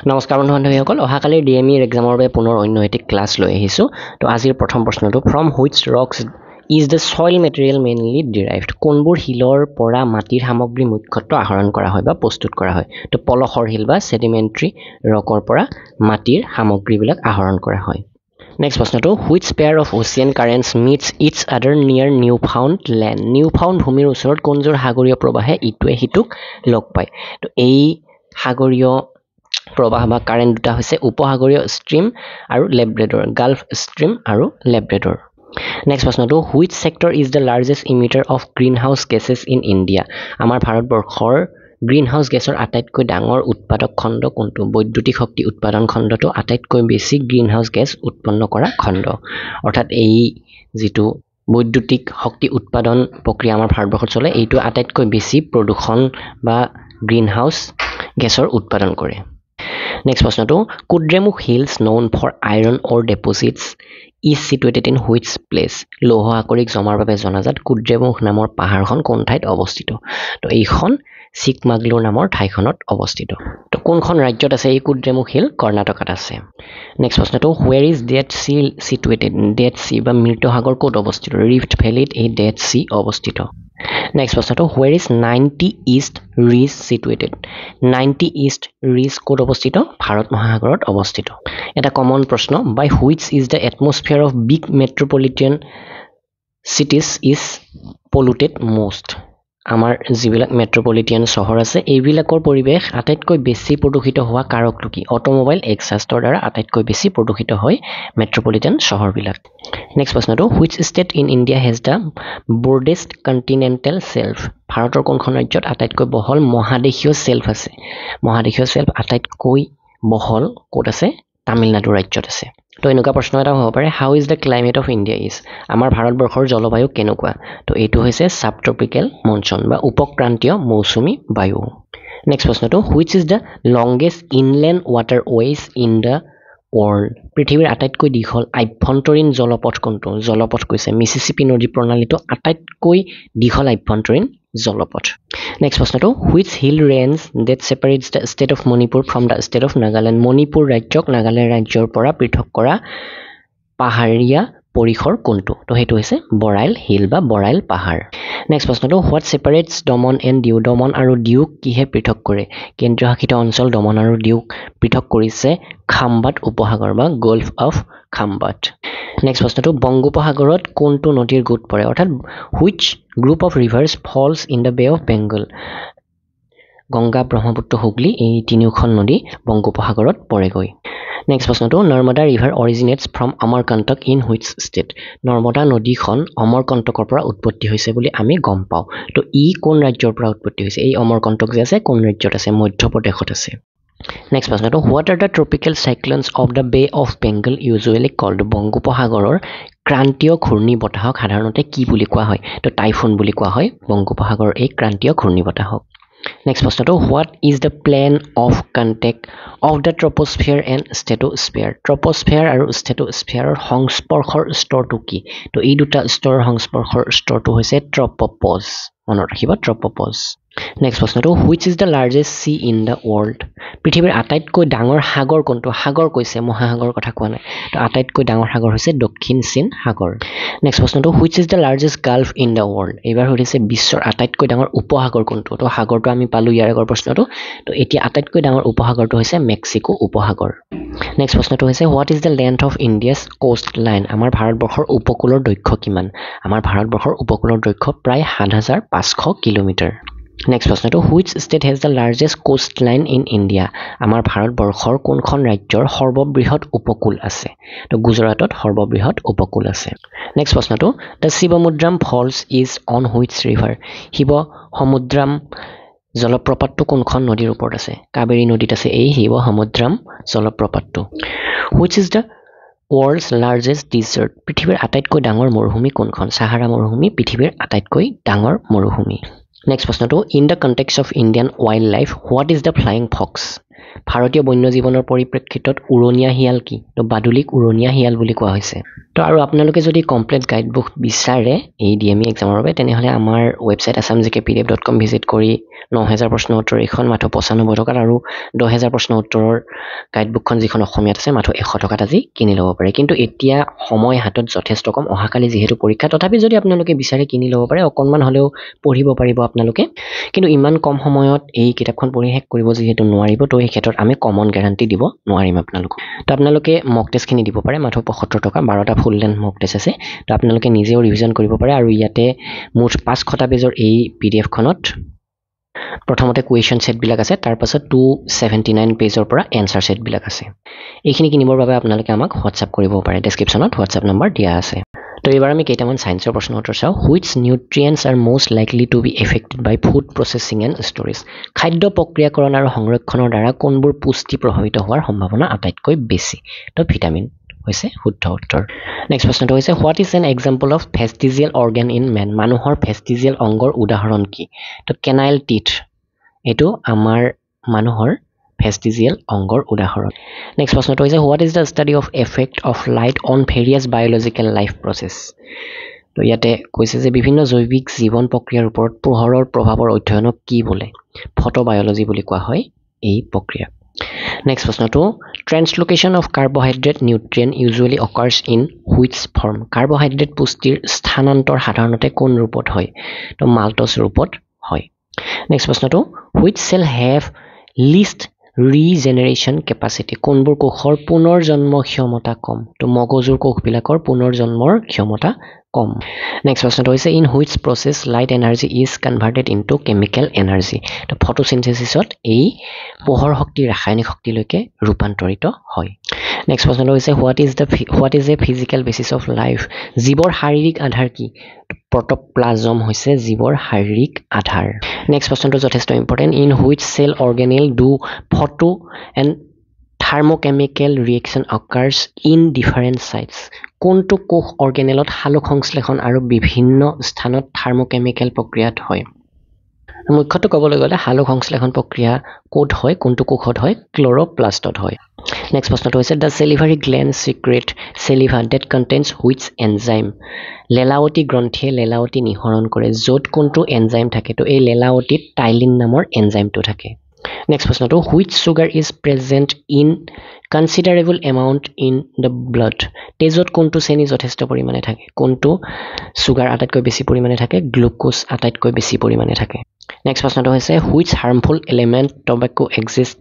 নমস্কাৰ বন্ধু-বান্ধৱীসকল অহাকালিৰ ডিএমইৰ এক্সামৰ বাবে পুনৰ অন্য এটি ক্লাছ লৈ আহিছোঁ তো আজিৰ প্ৰথম প্ৰশ্নটো from which rocks is the soil material mainly derived কোনবোৰ শিলৰ পৰা মাটিৰ সামগ্ৰী মুখ্যতঃ আহৰণ কৰা হয় বা প্ৰস্তুত কৰা হয় তো পলসৰ শিল বা সেডিমেণ্টাৰী ৰকৰ পৰা মাটিৰ সামগ্ৰীবিলাক আহৰণ কৰা হয় নেক্সট প্ৰশ্নটো which pair of ocean currents meets its other near Newfound land Newfound ভূমিৰ ওচৰত কোনযোৰ সাগৰীয় প্ৰবাহে ইটোৱে সিটোক লগ পায় তো এই সাগৰীয় প্ৰবাহ বা কাৰেণ্ট দুটা হৈছে উপসাগৰীয় ষ্ট্ৰীম আৰু লেব্ৰেডৰ গালফ ষ্ট্ৰীম আৰু লেব্ৰেডৰ নেক্সট প্ৰশ্নটো which sector is the largest emitter of green house gases in India আমাৰ ভাৰতবৰ্ষৰ গ্ৰীণ হাউচ গেছৰ আটাইতকৈ ডাঙৰ উৎপাদক খণ্ড কোনটো বৈদ্যুতিক শক্তি উৎপাদন খণ্ডটো আটাইতকৈ বেছি গ্ৰীণ হাউচ গেছ উৎপন্ন কৰা খণ্ড অৰ্থাৎ এই যিটো বৈদ্যুতিক শক্তি উৎপাদন প্ৰক্ৰিয়া আমাৰ ভাৰতবৰ্ষত চলে এইটো আটাইতকৈ বেছি প্ৰদূষণ বা গ্ৰীণ হাউচ গেছৰ উৎপাদন কৰে Next প্ৰশ্নটো কুদ্ৰেমুখ hills known for iron ore deposits is situated in which place লৌহ আকৰিক জমাৰ বাবে জনাজাত কুদ্ৰেমুখ নামৰ পাহাৰখন কোন ঠাইত অৱস্থিত তো এইখন চিকমাগলুৰ নামৰ ঠাইখনত অৱস্থিত তো কোনখন ৰাজ্যত আছে এই কুদ্ৰেমুখ হিল কৰ্ণাটকত আছে নেক্সট প্ৰশ্নটো where is dead sea situated dead sea বা মৃত সাগৰ ক'ত অৱস্থিত ৰিফ্ট ভেলীত এই dead sea অৱস্থিত Next প্ৰশ্নটো where is 90 east ridge situated 90 east ridge ক'ত অৱস্থিত ভাৰত মহাসাগৰত অৱস্থিত এটা কমন প্ৰশ্ন by which is the atmosphere of big metropolitan cities is polluted most আমাৰ যিবিলাক মেট্ৰপলিটিয়ান চহৰ আছে এইবিলাকৰ পৰিৱেশ আটাইতকৈ বেছি প্ৰদূষিত হোৱা কাৰকটো কি অটোমোবাইল এক্সহাষ্টৰ দ্বাৰা আটাইতকৈ বেছি প্ৰদূষিত হয় মেট্ৰপলিটিয়ান চহৰবিলাক নেক্সট প্ৰশ্নটো which state in India has the broadest continental shelf ভাৰতৰ কোনখন ৰাজ্যত আটাইতকৈ বহল মহাদেশীয় শেলফ আছে মহাদেশীয় শেলফ আটাইতকৈ বহল ক'ত আছে তামিলনাডু ৰাজ্যত আছে তো এনেকুৱা প্ৰশ্ন এটা হ'ব পাৰে how is the climate of India is আমাৰ ভাৰতবৰ্ষৰ জলবায়ু কেনেকুৱা তো এইটো হৈছে সাবট্ৰপিকেল মনচুন বা উপক্ৰান্তীয় মৌচুমী বায়ু নেক্সট প্ৰশ্নটো which is the longest inland waterways in the world পৃথিৱীৰ আটাইতকৈ দীঘল আভ্যন্তৰীণ জলপথ কোনটো জলপথ কৈছে মিছিছিপি নদী প্ৰণালীটো আটাইতকৈ দীঘল আভ্যন্তৰীণ জলপথ নেক্সট প্ৰশ্নটো which hill range that separates the state of Manipur from the state of Nagaland Manipur ৰাজ্যক নাগালেণ্ড ৰাজ্যৰ পৰা পৃথক কৰা পাহাৰীয়া পৰিসৰ কোনটো তো সেইটো হৈছে বৰাইল হিল বা বৰাইল পাহাৰ নেক্সট প্ৰশ্নটো হোৱাট ছেপাৰেটছ দমন এণ্ড ডিউ দমন আৰু ডিউক কিহে পৃথক কৰে কেন্দ্ৰীয় শাসিত অঞ্চল দমন আৰু ডিউক পৃথক কৰিছে খাম্বাত উপসাগৰ বা গল্ফ অফ খাম্বাত নেক্সট প্ৰশ্নটো বংগোপসাগৰত কোনটো নদীৰ গোট পৰে অৰ্থাৎ which group of rivers falls in the bay of Bengal Ganga Brahmaputra Hooghly এই তিনিওখন নদী বংগোপসাগৰত পৰেগৈ নেক্সট প্ৰশ্নটো Narmada river originates from Amarkantak in which state Narmada নদীখন অমৰকণ্টকৰ পৰা উৎপত্তি হৈছে বুলি আমি গম পাওঁ তো ই কোন ৰাজ্যৰ পৰা উৎপত্তি হৈছে এই অমৰকণ্টক যে আছে কোন ৰাজ্যত আছে মধ্যপ্ৰদেশত আছে নেক্সট প্ৰশ্নটো what are the tropical cyclones of the bay of Bengal usually called বংগোপসাগৰৰ ক্ৰান্তীয় ঘূৰ্ণী বতাহক সাধাৰণতে কি বুলি কোৱা হয় তো টাইফুন বুলি কোৱা হয় বংগোপসাগৰৰ এই ক্ৰান্তীয় ঘূৰ্ণী বতাহক নেক্সট প্ৰশ্নটো what is the plane of contact of the troposphere and stratosphere troposphere আৰু ষ্ট্ৰেটোস্ফিয়াৰৰ সংস্পৰ্শৰ স্তৰটো কি তো এই দুটা স্তৰৰ সংস্পৰ্শৰ স্তৰটো হৈছে ট্ৰপ'পজ মনত ৰাখিব ট্ৰপ'পজ নেক্সট প্ৰশ্নটো which is the largest C in the world পৃথিৱীৰ আটাইতকৈ ডাঙৰ সাগৰ কোনটো সাগৰ কৈছে মহাসাগৰৰ কথা কোৱা নাই তো আটাইতকৈ ডাঙৰ সাগৰ হৈছে দক্ষিণ চীন সাগৰ নেক্সট প্ৰশ্নটো which is the largest gulf in the world এইবাৰ সুধিছে বিশ্বৰ আটাইতকৈ ডাঙৰ উপসাগৰ কোনটো তো সাগৰটো আমি পালোঁ ইয়াৰ আগৰ প্ৰশ্নটো তো এতিয়া আটাইতকৈ ডাঙৰ উপসাগৰটো হৈছে মেক্সিকো উপসাগৰ নেক্সট প্ৰশ্নটো হৈছে what is the length of India's coastline আমাৰ ভাৰতবৰ্ষৰ উপকূলৰ দৈৰ্ঘ্য কিমান আমাৰ ভাৰতবৰ্ষৰ উপকূলৰ দৈৰ্ঘ্য প্ৰায় ৭৫০০ কিলোমিটাৰ নেক্সট প্ৰশ্নটো which state has the largest coast line in India আমাৰ ভাৰতবৰ্ষৰ কোনখন ৰাজ্যৰ সৰ্ববৃহৎ উপকূল আছে তো গুজৰাটত সৰ্ববৃহৎ উপকূল আছে নেক্সট প্ৰশ্নটো the Shivasamudram falls is on which river Shivasamudram জলপ্ৰপাতটো কোনখন নদীৰ ওপৰত আছে কাবেৰী নদীত আছে এই শিৱ সমুদ্ৰাম জলপ্ৰপাতটো which is the world's largest desert পৃথিৱীৰ আটাইতকৈ ডাঙৰ মৰুভূমি কোনখন সাহাৰা মৰুভূমি পৃথিৱীৰ আটাইতকৈ ডাঙৰ মৰুভূমি নেক্সট প্ৰশ্নটো in the context of Indian wild life what is the flying Fox ভাৰতীয় বন্যজীৱনৰ পৰিপ্ৰেক্ষিতত উৰণীয়া শিয়াল কি তো বাদুলিক উৰণীয়া শিয়াল বুলি কোৱা হৈছে তো আৰু আপোনালোকে যদি কমপ্লিট গাইড বুক বিচাৰে এই ডিএমই এক্সামৰ বাবে তেনেহলে আমাৰ ওয়েবসাইট assamgkpdf.com ভিজিট কৰি 9000 প্ৰশ্ন উত্তৰ এখন মাত্ৰ 95 টকাত আৰু 10000 প্ৰশ্ন উত্তৰৰ গাইড বুকখন যিখন অসমীয়াত আছে মাত্ৰ 100 টকাত আজি কিনি ল'ব পাৰে কিন্তু এতিয়া সময় হাতত যথেষ্ট কম অহাকালি যেহেতু পৰীক্ষা তথাপি যদি আপোনালোকে বিচাৰে কিনি ল'ব পাৰে অকনমান হলেও পঢ়িব পাৰিব আপোনালোকে কিন্তু ইমান কম সময়ত এই কিতাপখন পঢ়ি শেষ কৰিব যেহেতু নোৱাৰিব তো এই ক্ষেত্ৰত আমি কমন গ্যাৰান্টি দিব নোৱাৰিম আপোনালোকক তো আপোনালোকে মক টেষ্টখিনি দিব পাৰে মাত্ৰ 75 টকা 12টা ফুল লেন্থ মক টেষ্ট আছে তো আপোনালোকে নিজেও ৰিভিজন কৰিব পাৰে আৰু ইয়াতে মুঠ 500টা পেজৰ এই পিডিএফ খনত প্ৰথমতে কুৱেশ্যন সেট বিলাক আছে তাৰ পাছত 279 পেজৰ পৰা এনসাৰ সেট বিলাক আছে এইখিনি কিনিবৰ বাবে আপোনালোকে আমাক WhatsApp কৰিব পাৰে ডেসক্ৰিপচনত WhatsApp নম্বৰ দিয়া আছে তো এবাৰ আমি কেইটামান সায়েন্সৰ প্ৰশ্ন উত্তৰ চাও which nutrients are most likely to be affected by food processing and storage খাদ্য প্ৰক্ৰিয়াকৰণ আৰু সংৰক্ষণৰ দ্বাৰা কোনবোৰ পুষ্টি প্ৰভাৱিত হোৱাৰ সম্ভাৱনা আটাইতকৈ বেছি তো ভিটামিন হৈছে শুদ্ধ উত্তৰ নেক্সট প্ৰশ্নটো হৈছে what is an example of vestigial organ in man মানুহৰ vestigial অংগৰ উদাহৰণ কি তো canine teeth এটো আমাৰ মানুহৰ vestigial অংগৰ উদাহৰণ নেক্সট প্ৰশ্নটো হৈছে what is the study of effect of light on various biological life process তো ইয়াতে কৈছে যে বিভিন্ন জৈৱিক জীৱন প্ৰক্ৰিয়াৰ ওপৰত পোহৰৰ প্ৰভাৱৰ অধ্যয়নক কি বোলে ফটোবায়োলজি বুলি কোৱা হয় এই প্ৰক্ৰিয়া নেক্সট প্ৰশ্নটো translocation of carbohydrate nutrient usually occurs in which form carbohydrate পুষ্টিৰ স্থানান্তৰ সাধাৰণতে কোন ৰূপত হয় তো মাল্টছ ৰূপত হয় নেক্সট প্ৰশ্নটো which cell have least regeneration capacity কোনবোৰ কোষৰ পুনৰ্জন্ম ক্ষমতা কম তো মগজুৰ কোষবিলাকৰ পুনৰ্জন্মৰ ক্ষমতা কম নেক্সট প্ৰশ্নটো হৈছে in which process light energy is converted into chemical energy তো ফটোসিনথেসিছত এই পোহৰ শক্তি ৰাসায়নিক শক্তিলৈকে ৰূপান্তৰিত হয় নেক্সট প্ৰশ্নটো হৈছে what is a physical basis of life জীৱৰ শাৰীৰিক আধাৰ কি protoplasm হৈছে জীৱৰ শাৰীৰিক আধাৰ নেক্সট প্ৰশ্নটো যথেষ্ট important in which cell organelle do photo and thermochemical reaction occurs in different sites কোনটো কোষ অৰ্গেনেলত হালক সংশ্লেষণ আৰু বিভিন্ন স্থানত থাৰ্মোকেমিক্যাল প্ৰক্ৰিয়াত হয় মুখ্যটো ক'বলৈ গ'লে হালক সংশ্লেষণ প্ৰক্ৰিয়া কোড হয় কোনটো কোষত হয় ক্লোৰোপ্লাষ্টত হয় নেক্সট প্ৰশ্নটো হৈছে the salivary gland secrete saliva that contains which enzyme লেলাৱতী গ্ৰন্থিয়ে লেলাৱতী নিঃসৰণ কৰে য'ত কোনটো এনজাইম থাকে তো এই লেলাৱতীত টাইলিন নামৰ এনজাইমটো থাকে নেক্সট প্ৰশ্নটো which sugar is present in considerable amount in the blood তেজত কোনটো চেনি যথেষ্ট পৰিমাণে থাকে কোনটো সুগাৰ আটাইতকৈ বেছি পৰিমাণে থাকে গ্লুকোজ আটাইতকৈ বেছি পৰিমাণে থাকে নেক্সট প্ৰশ্নটো হৈছে which harmful element tobacco exists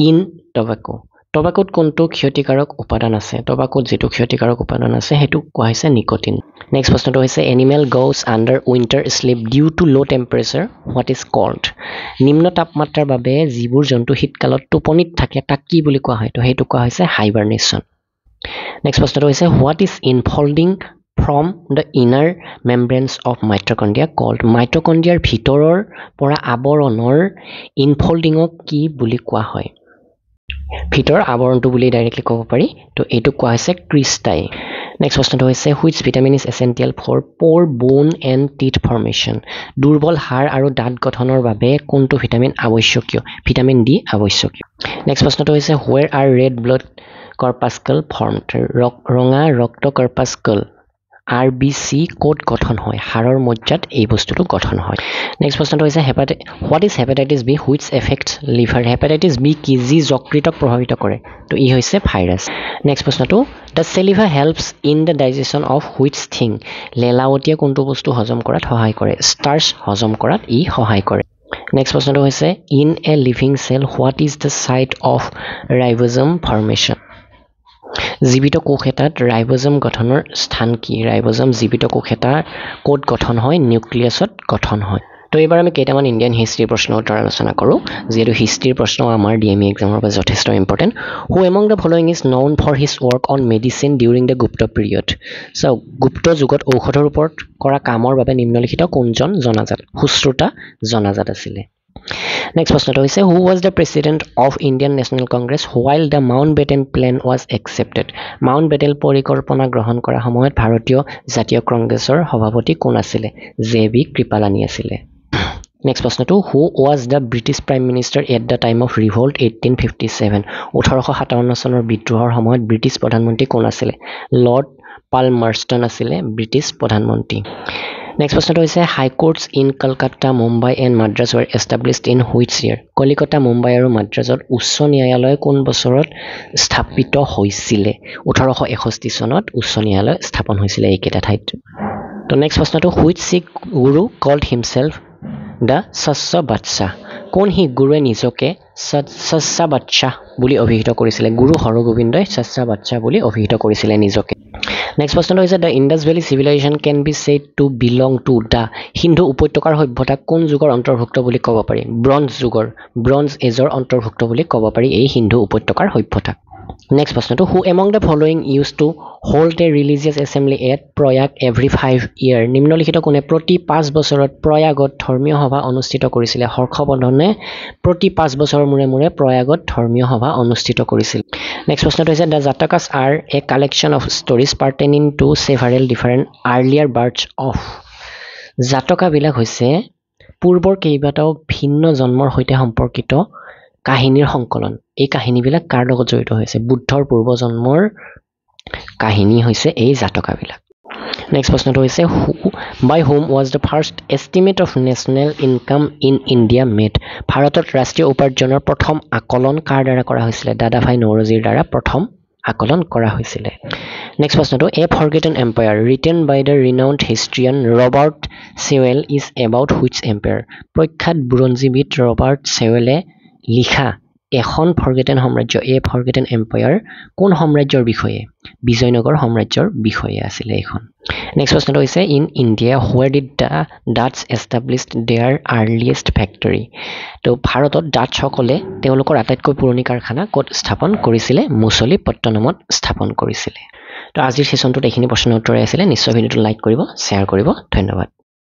in tobacco টবাকোত কোনটো ক্ষতিকাৰক উপাদান আছে টবাকোত যেটো ক্ষতিকাৰক উপাদান আছে হেতু কোৱা হৈছে নিকোটিন নেক্সট প্ৰশ্নটো হৈছে animal goes under winter sleep due to low temperature what is called নিম্ন তাপমাত্ৰাৰ বাবে জীৱ জন্তু শীতকালত টোপনিত থাকে তাক কি বুলি কোৱা হয় তো হেতু কোৱা হৈছে হাইবাৰনেশ্যন নেক্সট প্ৰশ্নটো হৈছে what is enfolding from the inner membranes of mitochondria called mitochondriaৰ ভিতৰৰ পৰা আৱৰণৰ ইনফোল্ডিংক কি বুলি কোৱা হয় ভিতৰ আৱৰণটো বুলি ডাইৰেক্টলি ক'ব পাৰি তো এইটো কোৱা হৈছে ক্ৰিষ্টাই নেক্সট প্ৰশ্নটো হৈছে which vitamin is essential for poor bone and teeth formation দুৰ্বল হাড় আৰু দাঁত গঠনৰ বাবে কোনটো ভিটামিন আৱশ্যকীয় ভিটামিন ডি আৱশ্যকীয় নেক্সট প্ৰশ্নটো হৈছে where are red blood corpuscle formed ৰঙা ৰক্ত কৰ্পাস্কল RBC কোড গঠন হয় হাড়ৰ মজ্জাত এই বস্তুটো গঠন হয় নেক্সট প্ৰশ্নটো হৈছে what is hepatitis B which affects liver hepatitis B কি যি যকৃতক প্ৰভাৱিত কৰে তো ই হৈছে ভাইৰাছ নেক্সট প্ৰশ্নটো the saliva helps in the digestion of which thing লেলাৱতীয়ে কোনটো বস্তু হজম কৰাত সহায় কৰে starch হজম কৰাত ই সহায় কৰে নেক্সট প্ৰশ্নটো হৈছে in a living cell what is the site of ribosome formation জীবিত কোষ এটাত ৰাইবোজম গঠনৰ স্থান কি ৰাইবোজম জীবিত কোষ এটা কোড গঠন হয় নিউক্লিয়াছত গঠন হয় তো এবাৰ আমি কেইটামান ইন্ডিয়ান হিষ্ট্ৰি প্ৰশ্ন উত্তৰ আলোচনা কৰো যেটো হিষ্ট্ৰি প্ৰশ্ন আমাৰ ডিএমই এক্সামৰ বাবে যথেষ্ট important who among the following is known for his work on medicine during the Gupta period so গুপ্ত যুগত ঔষধৰ ওপৰত কৰা কামৰ বাবে নিম্নলিখিত কোনজন জনাজাত সুশ্ৰুতা জনাজাত আছিল Next question is who was the president of Indian National Congress while the Mountbatten plan was accepted Mountbatten পৰিকল্পনা গ্ৰহণ কৰা সময়ত ভাৰতীয় জাতীয় কংগ্ৰেছৰ সভাপতি কোন আছিল জেবি কৃপালানী আছিল নেক্সট প্ৰশ্নটো who was the British prime minister at the time of revolt 1857 1857 চনৰ বিদ্ৰোহৰ সময়ত ব্ৰিটিছ প্ৰধানমন্ত্ৰী কোন আছিলে লৰ্ড পালমাৰষ্টন আছিলে ব্ৰিটিছ প্ৰধানমন্ত্ৰী নেক্সট প্ৰশ্নটো হৈছে high courts in Kolkata Mumbai and Madras were established in which year Kolkata Mumbai আৰু মাদ্ৰাজত উচ্চ ন্যায়ালয় কোন বছৰত স্থাপিত হৈছিলে 1861 চনত উচ্চ ন্যায়ালয় স্থাপন হৈছিলে এইকেইটা ঠাইত তো নেক্সট প্ৰশ্নটো which Sikh Guru cold himself the সচ্চা বাদশাহ কোন শিখ গুৰুৱে নিজকে সচ্চা বাদশাহ বুলি অভিহিত কৰিছিলে গুৰু হৰগোবিন্দই সচ্চা বাদশাহ বুলি অভিহিত কৰিছিলে নিজকে নেক্সট প্ৰশ্নটো হৈছে the Indus valley civilisation can be said to belong to the সিন্ধু উপত্যকাৰ সভ্যতা কোন যুগৰ অন্তৰ্ভুক্ত বুলি ক'ব পাৰি ব্ৰঞ্জ এজৰ অন্তৰ্ভুক্ত বুলি ক'ব পাৰি এই সিন্ধু উপত্যকাৰ সভ্যতা নেক্সট প্ৰশ্নটো who among the following use to hold a religious assembly at Prayag every 5 ইয়াৰ নিম্নলিখিত কোনে প্ৰতি 5 বছৰত প্ৰয়াগত ধৰ্মীয় সভা অনুষ্ঠিত কৰিছিলে হৰ্ষবৰ্ধনে প্ৰতি 5 বছৰৰ মূৰে মূৰে প্ৰয়াগত ধৰ্মীয় সভা অনুষ্ঠিত কৰিছিল নেক্সট প্ৰশ্নটো হৈছে the Jatakas are a collection of stories pertaining to several different earlier births of জাতকাবিলাক হৈছে পূৰ্বৰ কেইবাটাও ভিন্ন জন্মৰ সৈতে সম্পৰ্কিত কাহিনীৰ সংকলন এই কাহিনীবিলাক কাৰ লগত জড়িত হৈছে বুদ্ধৰ পূৰ্বজন্মৰ কাহিনী হৈছে এই জাতকাবিলাক নেক্সট প্ৰশ্নটো হৈছে by whom was the first estimate of national income in India made ভাৰতত ৰাষ্ট্ৰীয় উপাৰ্জনৰ প্ৰথম আকলন কাৰ দ্বাৰা কৰা হৈছিলে দাদাভাই নৌৰোজীৰ দ্বাৰা প্ৰথম আকলন কৰা হৈছিলে নেক্সট প্ৰশ্নটো a forgotten empire written by the renowned historian Robert Sewell is about which empire প্ৰখ্যাত বুৰঞ্জীবিদ ৰবাৰ্ট সেৱেলে লিখা এখন ফৰগেটেন সাম্ৰাজ্য এ ফৰগেটেন এম্পায়াৰ কোন সাম্ৰাজ্যৰ বিষয়ে বিজয়নগৰ সাম্ৰাজ্যৰ বিষয়ে আছিলে এখন নেক্সট প্ৰশ্নটো হৈছে in India where did the Dutch establish their earliest factory তো ভাৰতত ডাটছসকলে তেওঁলোকৰ আটাইতকৈ পুৰণি কাৰখানা ক'ত স্থাপন কৰিছিলে মুছলিপট্টনমত স্থাপন কৰিছিলে তো আজিৰ সেশ্যনটোত এইখিনি প্ৰশ্নৰ উত্তৰে আছিলে নিশ্চয় ভিডিঅ'টো লাইক কৰিব শ্বেয়াৰ কৰিব ধন্যবাদ